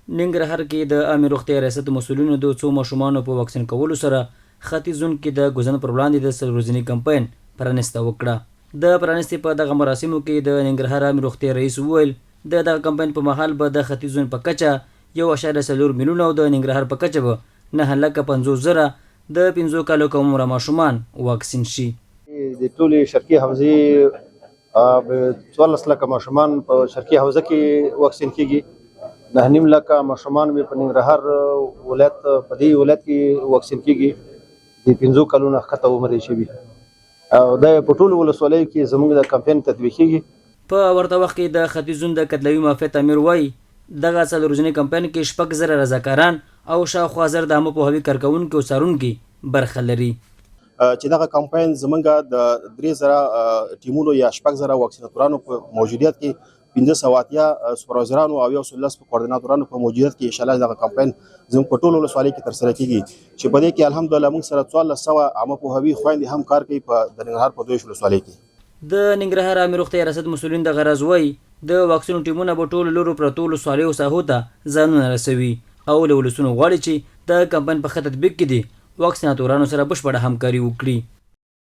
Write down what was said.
ننګرهار کې د عامه روغتیا ریاست مسوولینو د څو ماشومانو په واکسین کولو سره ختیځ کې د ګوزن پر وړاندې د ورځنی کمپاین پرانسته وکړه. د پرانستې په دغه مراسمو کې د ننګرهار عامه روغتیا رئیس وویل د دغه کمپاین په مهال به د ختیځ په کچه 1.4 میلیونه او د ننګرهار په کچه به 9,50,000 د 5 کالو عمره ماشومان واکسین شي. د ټولې شرقي حوزې 14 لکه ماشومان په شرقي حوزه کې واکسین کیږي. 9.5 لکه ماشومان په ننګرهار ولایت په دې ولایت کې واکسین کیږي. د 5 کلونو ښکته عمر یې شوي او د په ټولو ولسوالیو کې زموږ د کمپاین تطبیق کیږي. په ورته وخت کې د ختیځ د کتلوي معافیت امیر وایي دغه ورځنی کمپاین کې 6,000 رضاکاران او شاوخوا 1000 د عامه پوهاوي کارکونکي او څارونکي برخه لري. چې دغه کمپاین زمونږ د 3,000 ټیمونو یا 6,000 واکسیناتورانو په موجودیت کې 580 سپروایزرانو او 110 کوردیناتورانو په موجودیت کې انشاءالله دغه کمپاین زموږ په ټولو ولسوالیو کې ترسره کیږي چې په دې کې الحمدلله موږ سره 1400 عامه پوهاوي خويندې هم کار کوي په د ننګرهار په 2 ولسوالیو کې. د ننګرهار عامه روغتیا ریاست مسوولین د غرض وایي د واکسینو ټیمونه به ټولو لورو پرتو ولسوالیو ساحو ته ځانونه رسوي او له ولسونو غواړي چې د کمپاین په ښه تطبیق کې دي واکسیناتورانو سره بشپړه همکاري وکړي.